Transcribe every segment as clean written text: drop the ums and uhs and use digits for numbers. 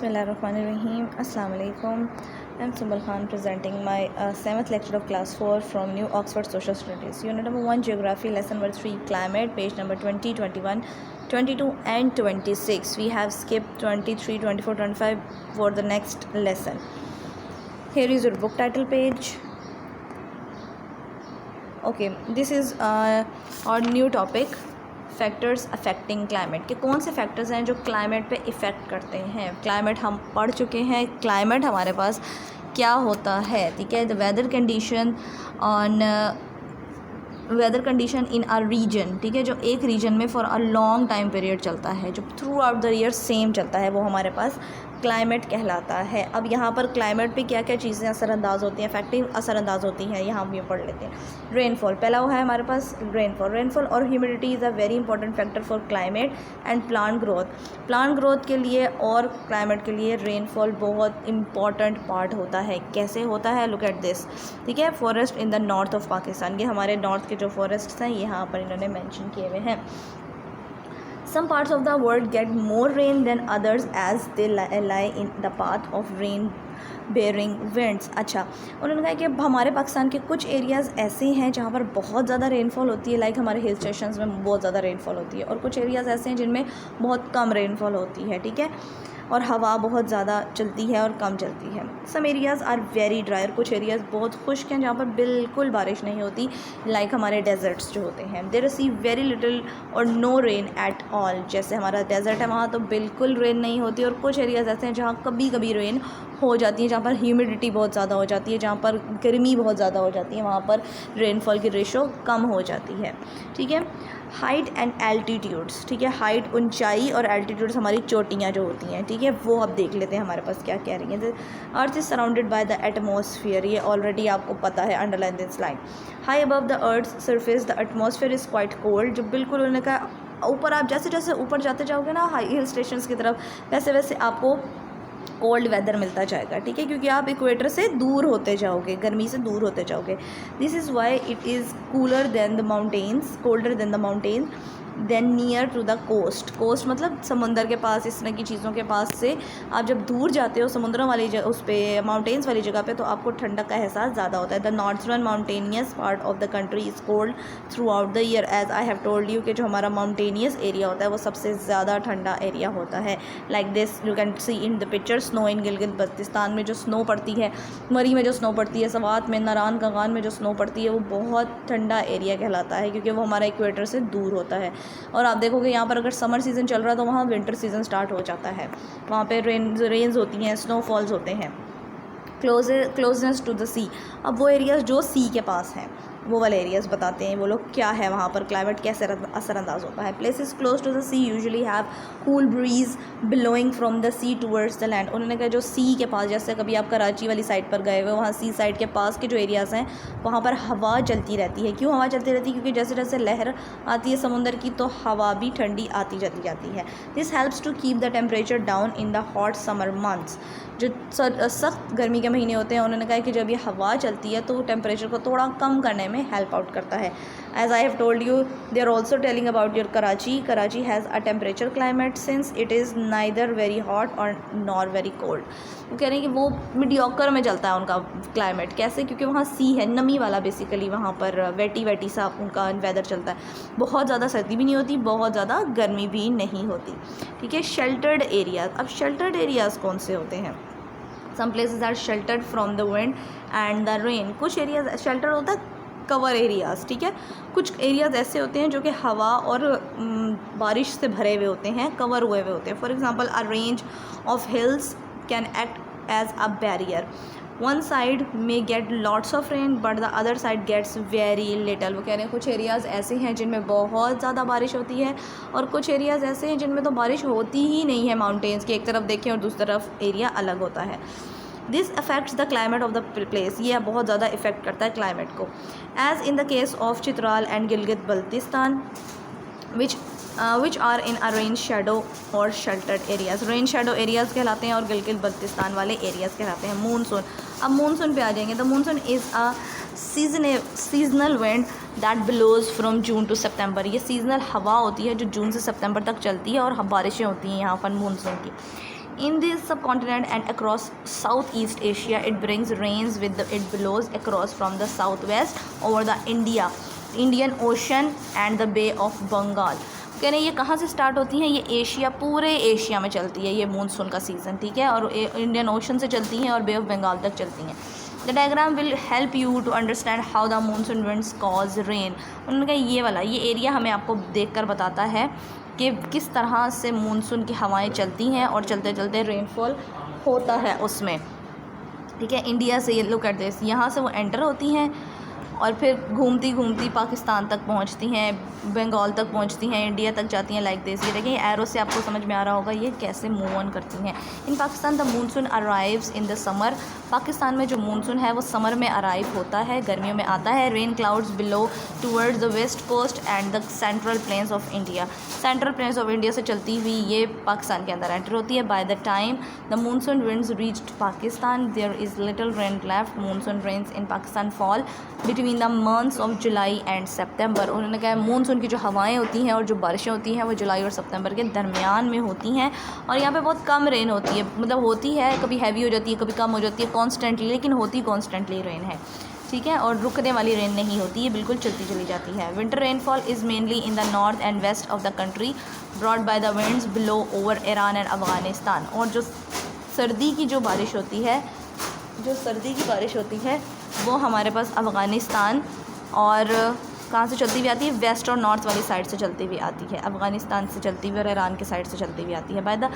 Bismillahirrahmanirrahim. Assalamu alaikum. I am Sumbul Khan presenting my 7th lecture of class 4 from New Oxford Social Studies. Unit number 1 Geography, lesson number 3 Climate, page number 20, 21, 22 and 26. We have skipped 23, 24, 25 for the next lesson. Here is your book title page. Okay, this is our new topic. Factors affecting climate के कौन से factors हैं जो climate पे effect करते हैं. Climate हम पढ़ चुके हैं. क्लाइमेट हमारे पास क्या होता है, ठीक है. The weather condition on weather condition in a region, ठीक है, जो एक रीजन में for a long time period चलता है, जो throughout the year same चलता है, वो हमारे पास क्लाइमेट कहलाता है. अब यहाँ पर क्लाइमेट पे क्या क्या चीज़ें असरअंदाज होती हैं, इफेक्टिव असरअंदाज होती हैं, यहाँ हम ये पढ़ लेते हैं. रेनफॉल पहला हुआ है हमारे पास. रेनफॉल और humidity is a very important factor for climate and plant growth के लिए और क्लाइमेट के लिए रेनफॉल बहुत इंपॉर्टेंट पार्ट होता है. कैसे होता है, लुक एट दिस, ठीक है. Forest in the north of Pakistan, ये हमारे नॉर्थ के जो फॉरेस्ट हैं यहाँ पर इन्होंने मैंशन किए हुए हैं. Some parts of the world get more rain than others as they lie in the path of rain bearing winds. अच्छा, उन्होंने कहा कि हमारे पाकिस्तान के कुछ एरियाज़ ऐसे हैं जहाँ पर बहुत ज़्यादा रेनफॉल होती है, लाइक हमारे हिल स्टेशंस में बहुत ज़्यादा रेनफॉल होती है, और कुछ एरियाज़ ऐसे हैं जिनमें बहुत कम रेनफॉल होती है, ठीक है, और हवा बहुत ज़्यादा चलती है और कम चलती है. सम एरियाज़ आर वेरी ड्राई, और कुछ एरियाज़ बहुत खुश्क हैं जहाँ पर बिल्कुल बारिश नहीं होती, लाइक हमारे डेजर्ट्स जो होते हैं. दे रिसीव वेरी लिटिल और नो रेन एट ऑल, जैसे हमारा डेजर्ट है वहाँ तो बिल्कुल रेन नहीं होती, और कुछ एरियाज़ ऐसे हैं जहाँ कभी कभी रेन हो जाती है, जहाँ पर ह्यूमिडिटी बहुत ज़्यादा हो जाती है, जहाँ पर गर्मी बहुत ज़्यादा हो जाती है, वहाँ पर रेनफॉल की रेशो कम हो जाती है, ठीक है. हाइट एंड एल्टीट्यूड्स, ठीक है, हाइट ऊंचाई और एल्टीट्यूड्स हमारी चोटियाँ जो होती हैं, ठीक है, वो अब देख लेते हैं हमारे पास क्या कह रही हैं. Earth is surrounded by the atmosphere, ये ऑलरेडी आपको पता है, underline this line. High above the earth surface the atmosphere is quite cold, जो बिल्कुल उन्होंने कहा ऊपर आप जैसे जैसे ऊपर जाते जाओगे ना हाई हिल स्टेशंस की तरफ, वैसे वैसे आपको कोल्ड वेदर मिलता जाएगा, ठीक है, क्योंकि आप इक्वेटर से दूर होते जाओगे, गर्मी से दूर होते जाओगे. This is why it is cooler than the mountains, colder than the mountains then near to the coast मतलब समुंदर के पास, इस तरह की चीज़ों के पास से आप जब दूर जाते हो समुद्रों वाली उस पर माउंटेन्स वाली जगह पे, तो आपको ठंडक का एहसास ज़्यादा होता है. The northern mountainous part of the country is cold throughout the year, as I have told you कि जो हमारा माउंटेनियस एरिया होता है वो सबसे ज़्यादा ठंडा एरिया होता है. Like this you can see in the picture. Snow इन गिलगित बल्तिस्तान में जो स्नो पड़ती है, मरी में जो स्नो पड़ती है, सवात में, नारान कागान में जो स्नो पड़ती है, वो बहुत ठंडा एरिया कहलाता है, क्योंकि वो हमारा इक्वेटर से दूर होता है. और आप देखोगे यहाँ पर अगर समर सीज़न चल रहा है तो वहाँ विंटर सीज़न स्टार्ट हो जाता है, वहाँ पे रेन्स होती हैं, स्नोफॉल्स होते हैं. क्लोजनेस टू द सी, अब वो एरियाज़ जो सी के पास हैं वो वाले एरियाज़ बताते हैं वो लोग क्या है, वहाँ पर क्लाइमेट कैसे असरअंदाज होता है. Places close to the sea usually have cool breeze blowing from the sea towards the land. उन्होंने कहा जो सी के पास, जैसे कभी आप कराची वाली साइड पर गए हुए, वहाँ सी साइड के पास के जो एरियाज़ हैं वहाँ पर हवा चलती रहती है. क्यों हवा चलती रहती है, क्योंकि जैसे जैसे लहर आती है समुंदर की तो हवा भी ठंडी आती चली जाती है. This helps to keep the temperature down in the hot summer months, जो सख्त गर्मी के महीने होते हैं. उन्होंने कहा कि जब ये हवा चलती है तो टेम्परेचर को थोड़ा कम करने में हेल्प आउट करता है. As I have told you they are also telling about your Karachi has a temperature climate since it is neither very hot और नॉर वेरी कोल्ड. वो कह रहे हैं कि वो मीडियोकर में चलता है उनका क्लाइमेट. कैसे, क्योंकि वहाँ सी है, नमी वाला बेसिकली, वहाँ पर वेटी सा उनका वेदर चलता है. बहुत ज़्यादा सर्दी भी नहीं होती, बहुत ज़्यादा गर्मी भी नहीं होती, ठीक है. शेल्टर्ड एरियाज़, अब शेल्टर्ड एरियाज़ कौन से होते हैं. Some places are sheltered from the wind and the rain. कुछ एरियाज शेल्टर होता है कवर एरियाज़, ठीक है. कुछ एरियाज़ ऐसे होते हैं जो कि हवा और बारिश से भरे हुए होते हैं, कवर हुए हुए होते हैं. For example a range of hills can act as a barrier. One side में get lots of rain but the other side gets very little. वो कह रहे हैं कुछ एरियाज़ ऐसे हैं जिनमें बहुत ज़्यादा बारिश होती है, और कुछ एरियाज़ ऐसे हैं जिनमें तो बारिश होती ही नहीं है. माउंटेन्स की एक तरफ देखें और दूसरी तरफ एरिया अलग होता है. This affects the climate of the place, ये बहुत ज़्यादा इफेक्ट करता है क्लाइमेट को. As in the case of Chitral and Gilgit Baltistan which are in a rain shadow और sheltered areas. Rain shadow areas कहलाते हैं और गिलगित बल्तिस्तान वाले एरियाज़ कहलाते हैं. मूनसून, अब मूनसून पे आ जाएंगे. The monsoon is a seasonal wind that blows from June to September. ये सीजनल हवा होती है जो जून से सितंबर तक चलती है और बारिशें होती हैं यहाँ पर मूनसून की. In this subcontinent and across Southeast Asia, it brings rains it blows across from the southwest over the Indian Ocean and the Bay of Bengal. कह रहे हैं ये कहाँ से स्टार्ट होती हैं, ये पूरे एशिया में चलती है ये मानसून का सीज़न, ठीक है, और इंडियन ओशन से चलती हैं और बे ऑफ बंगाल तक चलती हैं. The diagram will help you to understand how the monsoon winds cause rain. उन्होंने कहा ये एरिया हमें आपको देखकर बताता है कि किस तरह से मानसून की हवाएं चलती हैं और चलते चलते रेनफॉल होता है उसमें, ठीक है. इंडिया से ये लुक एट दिस, यहाँ से वो एंटर होती हैं और फिर घूमती घूमती पाकिस्तान तक पहुंचती हैं, बंगाल तक पहुंचती हैं, इंडिया तक जाती हैं लाइक दिस. ये देखिए एरो से आपको समझ में आ रहा होगा ये कैसे मूव ऑन करती हैं. In Pakistan the monsoon arrives in the summer. Pakistan में जो मानसून है वो समर में अराइव होता है, गर्मियों में आता है. Rain clouds blow towards the west coast and the central plains of India. Central plains of India से चलती हुई ये पाकिस्तान के अंदर एंटर होती है. By the time the monsoon winds reached Pakistan there is little rain left. Monsoon rains in Pakistan fall between the months of July and September. उन्होंने कहा मानसून की जो हवाएं होती हैं और जो बारिशें होती हैं वो जुलाई और सितंबर के दरमियान में होती हैं और यहाँ पे बहुत कम रेन होती है. मतलब होती है, कभी हैवी हो जाती है, कभी कम हो जाती है कॉन्स्टेंटली, लेकिन होती कॉन्स्टेंटली रेन है, ठीक है, और रुकने वाली रेन नहीं होती, ये बिल्कुल चलती चली जाती है. Winter rainfall is mainly in the north and west of the country brought by the winds blow over Iran and Afghanistan. और जो सर्दी की बारिश होती है वो हमारे पास अफ़गानिस्तान और कहाँ से चलती हुई आती है, वेस्ट और नॉर्थ वाली साइड से चलती हुई आती है, अफ़गानिस्तान से चलती हुई और ईरान के साइड से चलती हुई आती है. By the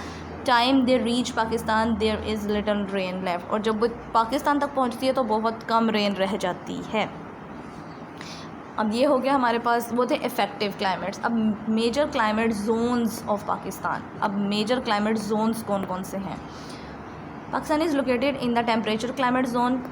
time they reach Pakistan there is little rain left. और जब वो पाकिस्तान तक पहुँचती है तो बहुत कम रेन रह जाती है. अब ये हो गया हमारे पास, वो थे इफ़ेक्टिव क्लाइमेट्स. अब major climate zones of Pakistan. अब मेजर क्लाइमेट जोन्स कौन कौन से हैं. Pakistan is located in the temperature climate zone.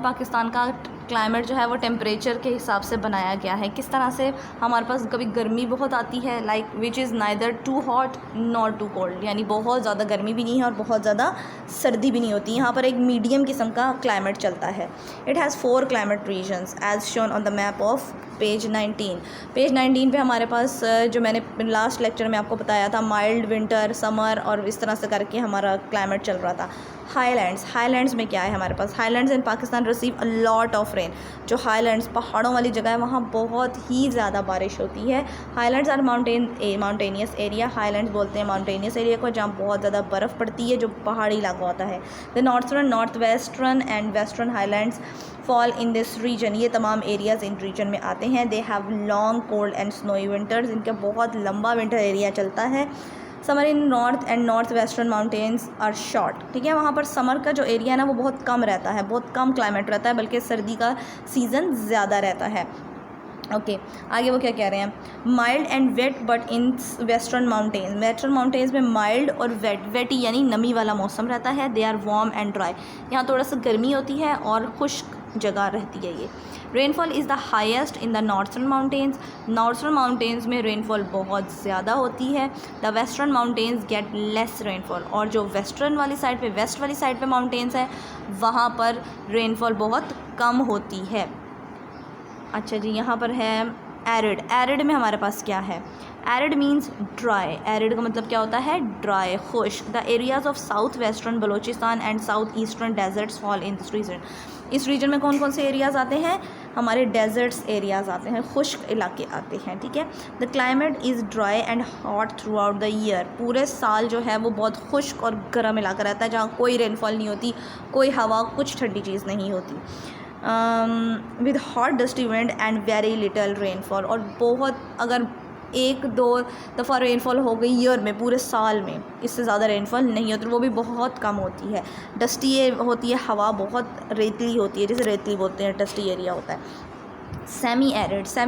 Pakistan का क्लाइमेट जो है वो टेम्परेचर के हिसाब से बनाया गया है. किस तरह से, हमारे पास कभी गर्मी बहुत आती है like which is neither too hot nor too cold, यानी बहुत ज़्यादा गर्मी भी नहीं है और बहुत ज़्यादा सर्दी भी नहीं होती. यहाँ पर एक मीडियम किस्म का क्लाइमेट चलता है. It has 4 climate regions as shown on the map of page 19. Page 19 पे हमारे पास जो मैंने लास्ट लेक्चर में आपको बताया था, माइल्ड, विंटर, समर और इस तरह से करके हमारा क्लाइमेट चल रहा था. हाईलैंड्स में क्या है हमारे पास, highlands in Pakistan receive a lot of rain. जो हाईलैंड्स पहाड़ों वाली जगह है वहाँ बहुत ही ज़्यादा बारिश होती है. Highlands are mountainous area. Highlands बोलते हैं माउंटेनियस एरिया को जहाँ बहुत ज़्यादा बर्फ़ पड़ती है, जो पहाड़ी इलाका होता है. The northern, north western and western highlands fall in this region. ये तमाम एरियाज़ इन रीजन में आते हैं. They have long cold and snowy winters. इनका बहुत लंबा विंटर एरिया चलता है. Summer in north and north western mountains are short. ठीक है, वहाँ पर समर का जो एरिया है ना वो बहुत कम रहता है, बहुत कम क्लाइमेट रहता है, बल्कि सर्दी का सीज़न ज़्यादा रहता है. ओके आगे वो क्या कह रहे हैं, mild and wet but in western mountains में माइल्ड और वेटी यानी नमी वाला मौसम रहता है. They are warm and dry. यहाँ थोड़ा सा गर्मी होती है और खुश्क जगह रहती है. ये rainfall is the highest in the northern mountains में रेनफॉल बहुत ज़्यादा होती है. The western mountains get less rainfall. और जो वेस्ट वाली साइड पे माउंटेन्स है वहाँ पर रेनफॉल बहुत कम होती है. अच्छा जी, यहाँ पर है एरिड में हमारे पास क्या है, एरिड मीन्स ड्राई. एरिड का मतलब क्या होता है, ड्राई, खुश्क. The areas of south western Balochistan and south eastern deserts fall in this region. इस रीजन में कौन कौन से एरियाज़ आते हैं, हमारे डेजर्ट्स एरियाज़ आते हैं, खुश्क इलाके आते हैं. ठीक है, the climate is dry and hot through out the year. पूरे साल जो है वो बहुत खुश्क और गर्म इलाका रहता है, जहाँ कोई रेनफॉल नहीं होती, कोई हवा, कुछ ठंडी चीज़ नहीं होती. With hot dusty wind and very little rainfall. और बहुत, अगर 1-2 दफ़ा रेनफॉल हो गई ईयर में, पूरे साल में, इससे ज़्यादा रेनफॉल नहीं होती, वो भी बहुत कम होती है. डस्टी होती है, हवा बहुत रेतली होती है, जैसे रेतली बोलते हैं, डस्टी एरिया होता है. सेमी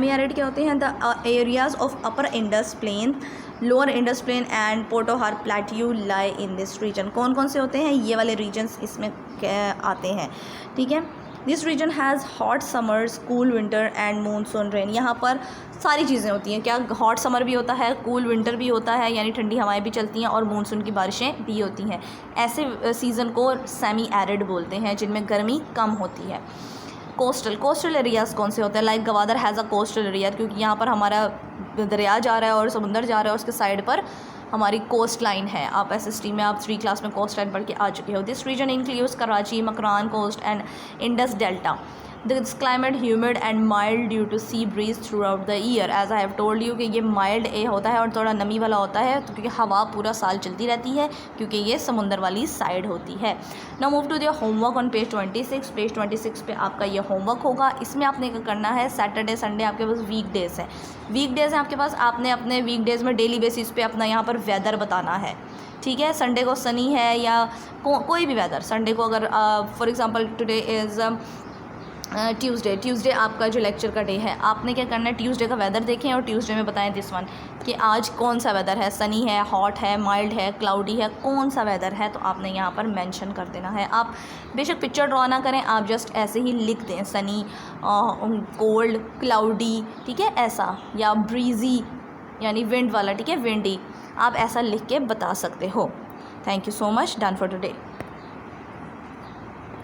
एरिड क्या होते हैं, the areas of upper Indus plain, lower Indus plain and Potohar plateau lie in this region. कौन कौन से होते हैं, ये वाले रीजन्स इसमें आते हैं. ठीक है, this region has hot summers, cool winter and monsoon rain. यहाँ पर सारी चीज़ें होती हैं. क्या, हॉट समर भी होता है, कूल विंटर भी होता है, यानी ठंडी हवाएं भी चलती हैं, और मानसून की बारिशें भी होती हैं. ऐसे सीज़न को सेमी एरिड बोलते हैं, जिनमें गर्मी कम होती है. कोस्टल एरियाज़ कौन से होते हैं, like Gwadar has a coastal area, क्योंकि यहाँ पर हमारा दरिया जा रहा है और समुंदर जा रहा है, उसके साइड पर हमारी कोस्ट लाइन है। आप SST में आप 3 क्लास में कोस्ट लाइन पढ़ के आ चुके हो। This region includes Karachi, Makran coast and Indus delta. This climate humid and mild due to sea breeze throughout the year. As I have told you कि ये माइल्ड होता है और थोड़ा नमी वाला होता है, तो क्योंकि हवा पूरा साल चलती रहती है, क्योंकि ये समुंदर वाली साइड होती है। Now move to the homework on page 26। Page 26 पे आपका ये होमवर्क होगा। इसमें आपने क्या करना है, सैटरडे संडे आपके पास वीकडेज़ है, वीकडेज़ हैं आपके पास। आपने अपने वीकडेज़ में डेली बेसिस पे अपना यहाँ पर वेदर बताना है, ठीक है। संडे को सनी है या कोई भी वेदर, संडे को अगर for example today is Tuesday आपका जो लेक्चर का डे है, आपने क्या करना है, ट्यूसडे का वेदर देखें और ट्यूसडे में बताएं दिस वन कि आज कौन सा वेदर है, सनी है, हॉट है, माइल्ड है, क्लाउडी है, कौन सा वेदर है, तो आपने यहाँ पर मेंशन कर देना है। आप बेशक पिक्चर ड्रॉ ना करें, आप जस्ट ऐसे ही लिख दें सनी, कोल्ड, क्लाउडी, ठीक है, ऐसा, या ब्रीजी यानी विंड वाला, ठीक है, विंडी, आप ऐसा लिख के बता सकते हो। Thank you so much, done for today.